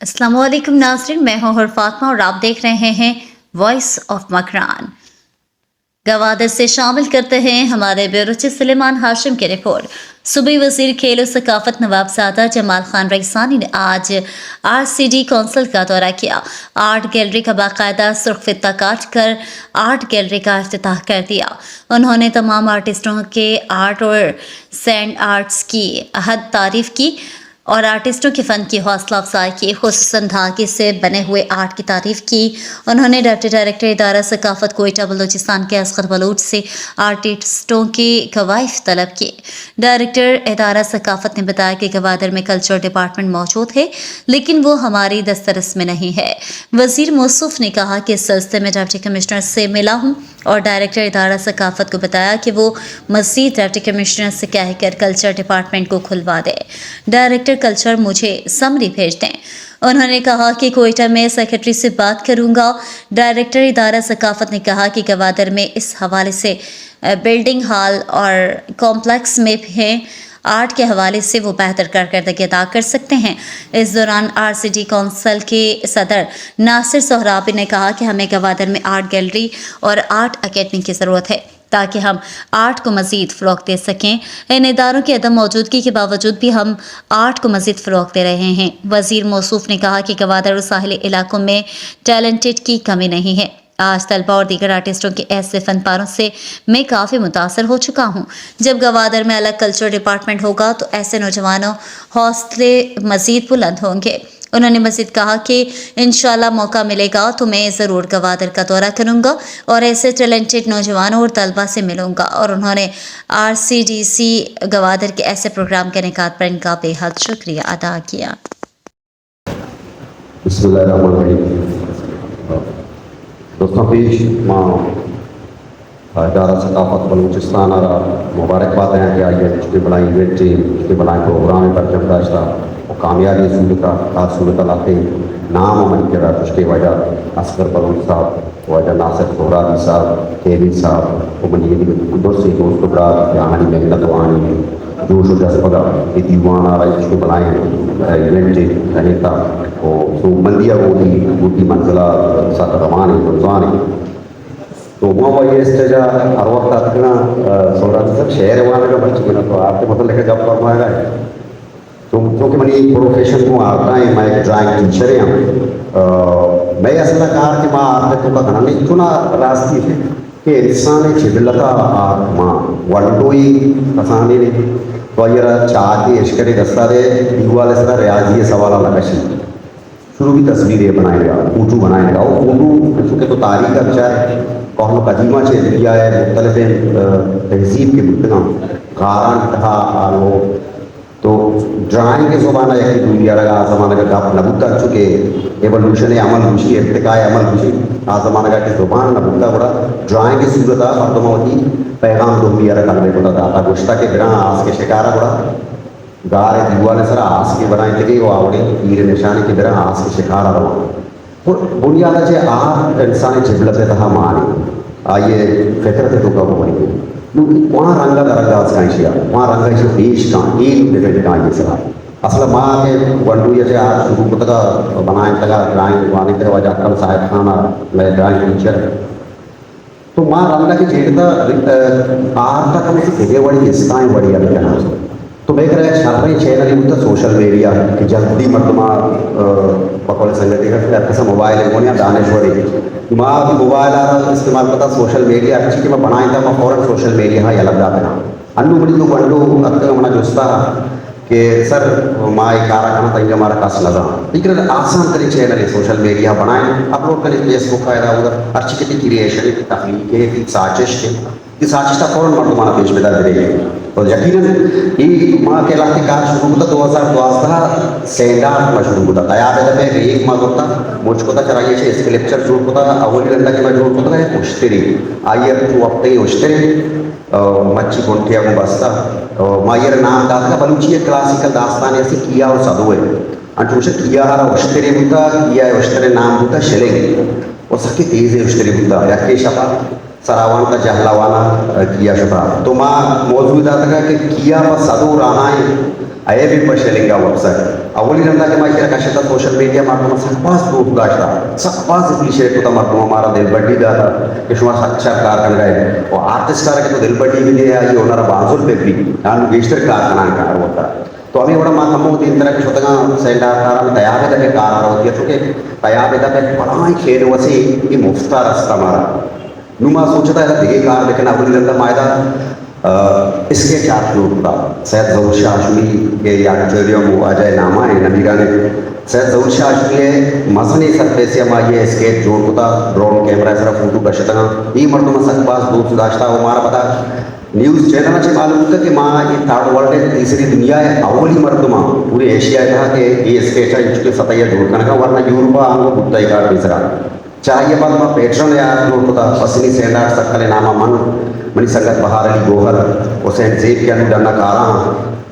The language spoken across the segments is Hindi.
अस्सलाम वालेकुम नाज़रीन, मैं हूँ हर फातमा और आप देख रहे हैं वॉइस ऑफ मकरान। गवादर से शामिल करते हैं हमारे ब्यूरो चीफ सुलेमान हाशिम की रिपोर्ट। सूबी वज़ीर खेल और सकाफत नवाबज़ादा जमाल खान रईसानी ने आज RCD कौंसिल का दौरा किया। आर्ट गैलरी का बाकायदा सुर्ख फित्ता काट कर आर्ट गैलरी का इफ्तिताह कर दिया। उन्होंने तमाम आर्टिस्टों के आर्ट और सैंड आर्ट्स की हद तारीफ की और आर्टिस्टों के फ़न की हौसला अफजाई की, खुसूसन धागे से बने हुए आर्ट की तारीफ की। उन्होंने डिप्टी डायरेक्टर इदारा सकाफत कोयटा बलूचिस्तान के असगर बलूच से आर्टिस्टों की कवायफ तलब की। डायरेक्टर इदारा सकाफत ने बताया कि गवादर में कल्चर डिपार्टमेंट मौजूद है, लेकिन वो हमारी दस्तरस में नहीं है। वज़ीर मौसूफ ने कहा कि इस सिलसिले में डिप्टी कमिश्नर से मिला हूँ और डायरेक्टर इदारा सकाफत को बताया कि वो मज़ीद डिप्टी कमिश्नर से कहकर कल्चर डिपार्टमेंट को खुलवा दे। डायरेक्टर कल्चर मुझे समरी भेज दें। उन्होंने कहा कि कोयटा में सेक्रेटरी से बात करूंगा। डायरेक्टर इदारा सकाफत ने कहा कि गवादर में इस हवाले से बिल्डिंग हॉल और कॉम्प्लेक्स में हैं, आर्ट के हवाले से वो बेहतर कारकर्दगी अदा कर सकते हैं। इस दौरान RCD कौंसिल के सदर नासिर सोहराबी ने कहा कि हमें गवादर में आर्ट गैलरी और आर्ट अकेडमी की ज़रूरत है ताकि हम आर्ट को मज़ीद फ़रोग़ दे सकें। इन इदारों की अदम मौजूदगी के बावजूद भी हम आर्ट को मज़ीद फ़रोग़ दे रहे हैं। वज़ीर मौसूफ ने कहा कि गवादर और साहिली इलाकों में टैलेंटेड की कमी नहीं है। आज तलबा और दीगर आर्टिस्टों के ऐसे फनपारों से मैं काफ़ी मुतासर हो चुका हूँ। जब गवादर में अलग कल्चर डिपार्टमेंट होगा तो ऐसे नौजवानों हौसले मज़ीद बुलंद होंगे। उन्होंने मज़ीद कहा कि इंशाल्लाह मौका मिलेगा तो मैं ज़रूर गवादर का दौरा करूँगा और ऐसे टैलेंटेड नौजवानों और तलबा से मिलूँगा। और उन्होंने RCDC गवादर के ऐसे प्रोग्राम के इनेकाद पर इनका बेहद शुक्रिया अदा किया। दोस्तों पेश माँ इदारा सकाफत बलूचिस्तान और मुबारकबाद हैं कि आज उसके बनाई इवेंट उसके बनाए प्रोग्राम पर जबरदस्त और कामयाबी सूरत लाते नाम अमल करा उसके वजह असगर बलूच साहब वजह नासिर सोहराबी साहब केवी साहब उमनी दोस्त दोस्त कहानी मेहनत वानी जोश और जज्बा ये दीवान आ रहा उसको बनाए इवेंट रहता और तो मंदिया वो मंजिला साथ रवान है गुलजान है तो वहाँ ये स्टेजा हर वक्त आते ना सोहराबी साहब शहर वाले का बच गया तो आपके मतलब लेकर जब फरमाएगा तो क्योंकि मैंने प्रोफेशन को आता है मैं एक ड्राइंग टीचर हूँ मैं असल कार कि माँ आते तो का घना नहीं चुना रास्ती है कि इंसान छिबलता माँ वंडोई फसाने ने तो ये चाह के इश्करे दस्ता दे युवा सरा रियाजी सवाल लगाशी शुरू की तस्वीरें बनाएगा ऊँटू बनाएगा और ऊँटू चूँकि तो तारीख अच्छा है कौन कदीमा से दिया है मुख्तलिफ तहजीब के मुद्दा गारान कहा आलो तो ड्राइंग के ज़बाना एक दुनिया लगा ज़माना का गप नबूता चुके एवोल्यूशन अमल खुशी इर्तिकाय अमल खुशी ज़माना का के ज़बान नबूता बड़ा ड्राइंग की सूरत मरदमा होती पैगाम दुनिया लगा बड़ा दाता गुश्ता के बिना आस के शिकारा बड़ा गारे दीवार सर आस के बनाए थे वो आवड़े तीर निशाने के बिना आस के शिकारा रहा और बुनियाद से इंसान जिबलत तहा मानी आइए फितरत तो कब बनी वहाँ रंगा दरंगा कांशिया वहाँ रंगा से देश का एक डिफरेंट कांशी सरा असल माँ के वंडू ये आज शुरू को तक बनाए तक ड्राइंग वाने के वजह कल साहिब खाना मैं ड्राइंग टीचर तो माँ रंगा की जेड़ता आर तक हम फिगे बड़ी इसकाएं बड़ी अभी कहना तो मैं कह रहा छात्र चैनल मुद्दा सोशल मीडिया कि जल्दी मर्दमा पकड़ संगति का ऐसा मोबाइल है कौन दानेश्वरी माँ मोबाइल आ रहा इस्तेमाल करता सोशल मीडिया अच्छी कि मैं बनाए था मैं फ़ौरन सोशल मीडिया हाँ अलग जाते ना अन्नू बड़ी तो वंडो अब तक मना जोस्ता कि सर माँ एक कारा खाना था हमारा काश लगा लेकिन आसान तरीके चैनल है सोशल मीडिया बनाए अपलोड करें फेसबुक फायदा उधर अच्छी कितनी क्रिएशन तकलीफ है साजिश है कि साजिश का फ़ौरन मर्दमाना पेश में दर्ज रहेगी तो यकीनन ये माँ के इलाके का शुरू होता 2012 सेंडार में शुरू होता तैयार है मैं एक माँ होता मुझको तो चलाइए से इसके लेक्चर शुरू होता अवली घंटा के मैं शुरू होता है उश्तरी आइए तो अब तक उश्तरी मच्छी गोंठिया को बसता मायर नाम दास्ता बलूची क्लासिकल दास्तान ऐसे किया और सदो है अंटूश किया हरा उश्तरी होता किया उश्तरी नाम होता शलेंगे और सके तेज है उश्तरी होता यके शपा सरावान का जहलावाना किया शुभा तो माँ मौजूद आता कि किया पर सदो रानाए अये भी पशेलिंगा वेबसाइट अवली रंदा के माशरा का शता सोशल मीडिया माध्यम से पास दूर दाश्ता सकपास इप्लीशेट तो माध्यम हमारा दिल बड्डी दाता कि शुमा अच्छा कार कर गए और आर्टिस्ट कार के तो दिल बड्डी भी दिया ये ओनरा बाजुल पे भी यानी गेस्टर कार कना कार होता तो अभी बड़ा माध्यम तीन तरह के छोटा सेंटा कार तैयार है तक कार होती है तो के तैयार है तक बड़ा ही खेल वसी कि मुफ्ता रास्ता हमारा नुमा सोचता है दिखे कार लेकिन अवली रंदा मायदा इसके चार फ्लोर था सैयद जहूर शाशमी के ऑडिटोरियम अजय नामा है नबीरा ने सैयद जहूर शाशमी है मसनी सरफेस या ये स्केच जोड़ होता ड्रोन कैमरा सर फोटो का शतना ये मर्दों में सकपास दूर सुदाश्ता हमारा पता न्यूज़ चैनल से मालूम होता कि माँ ये थर्ड वर्ल्ड है तीसरी दुनिया है अवली मर्दमा पूरे एशिया था कि ये स्केच है इसके सतह जोड़ करने का वरना यूरोपा आंगो गुप्ता ही का तीसरा चाहिए बात में पेट्रोल यार लोग होता पसनी सेंडार सकले नामा मन मनी संगत बहार अली गोहर ओसेन जेब के अनुडना कारा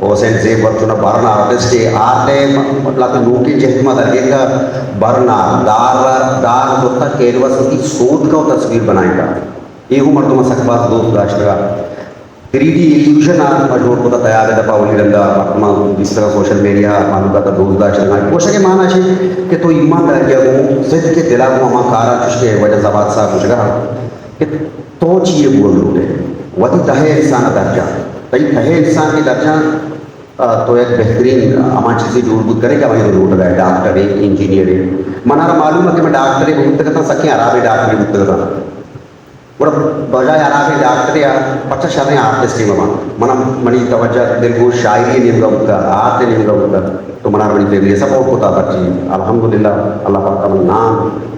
ओसेन जेब वर्चुना बरना आर्टिस्ट आर्टे मतलब नोटी जहमा दरगेगा बरना दार होता केरवस की शोध का तस्वीर बनाएगा ये उम्र तो सकपास दोस्त राष्ट्र 3D इल्यूशन मजबूर होता तैयार है दफा वली रंगा अपना जिस तरह सोशल मीडिया मालूम का दोस्त दाश्त कोशा के माना है कि तो ईमानदारी को सिद्ध के दिला को हमारा कारा चुके वजह जबात सा कुछ कहा कि तो चाहिए बोल लोगे वही तहे इंसान दर्जा तई तहे इंसान के दर्जा तो एक बेहतरीन हमारी चीज़ें जोड़बूत करेगा वही रोड रहा है डॉक्टर है इंजीनियर है मनारा मालूम है कि मैं डॉक्टर है बहुत करता सके आराम डॉक्टर बहुत करता और बजाय आराम डॉक्टर या पच्चा शादी आर्टिस्ट की ममा मन मनी तवज्जा दिल को शायरी नहीं होगा आर्ट नहीं होगा तो मना बड़ी फेवरेट सपोर्ट होता बच्ची अल्हम्दुलिल्लाह अल्लाह पाक का नाम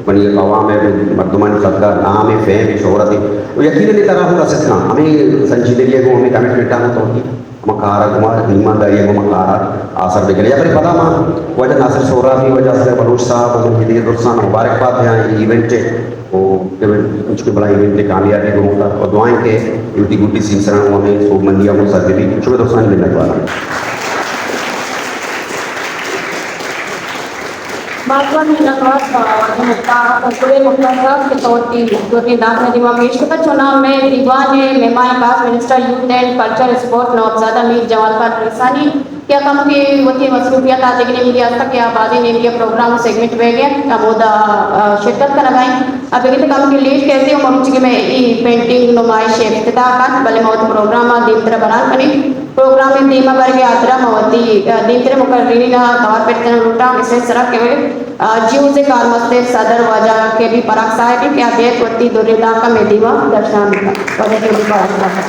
बनी अवाम में मर्दमान सदका नाम है फेम है शोहरत है वो यकीन नहीं तरह होगा सितना हमें संजीदगी को हमें कमिटमेंट आना तो होती मकारा कुमार ईमानदारी को मकारा आसर निकले या फिर पता मां वजह नासिर सोरा भी वजह से बलूच साहब और उनकी दोस्तान मुबारकबाद हैं इवेंट वो उसके बड़ा इवेंट कामयाबी को होता और दुआएं के यूटी गुटी सिंसरण हमें सो मंदिया को सर्दी भी शुभ दोस्तान मिलने वाला Baguan nagkakasuli magkakaroon ito tindahan na Dimamish kita चुनाव में दीवान मेहमान पास minister youth and culture sport Nawabzada Mir Jamal Khan Raisani क्या कम की वती मसरूफियत आज के लिए तक या आबादी ने इंडिया प्रोग्राम सेगमेंट में गया अमोदा शिरकत कर लगाई अब एक कम की लीड कैसे हो मरुच के में ई पेंटिंग नुमाइश इफ्तिताह का भले मौत प्रोग्राम दीम तरह बनान बनी प्रोग्राम में दीमा वर्ग यात्रा मवती दीम तरह मुकर्रीन ना तौर पर तन लुटा इसे सरक के जीव से कार मस्ते सदर वजह के भी पराग साहब क्या देख वती दुर्दा का में दीवा दर्शन वजह के भी पराग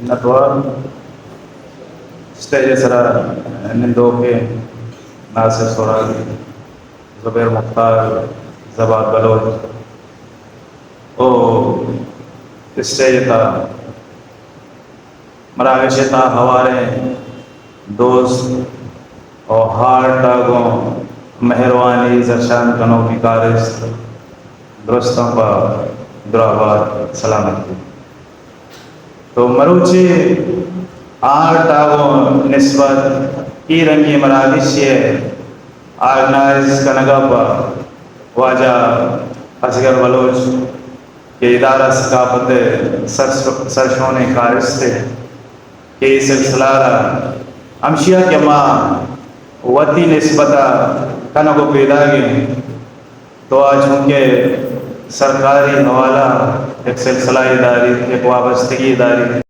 नटवा स्टेज सरा निंदो के नासिर सोराग ज़ुबैर मुख्तार ज़बात बलोच ओ स्टेज था मरागश था हवारे दोस्त और हार टागों मेहरबानी जरशान कनो की कारिश दुरुस्तों का दुराबाद सलामती तो मरुची आर्टागो निस्बत की रंगी मरादिश ऑर्गेनाइज कनगबा वाजा असगर बलोच के इदारा सकाफत सरशोने कारिस्ते के सिलसिला अमशिया के माँ वती निस्बता कनगो पैदा गए तो आज उनके सरकारी हवाला एक सिलसिला इदारी एक वाबस्तगी इदारी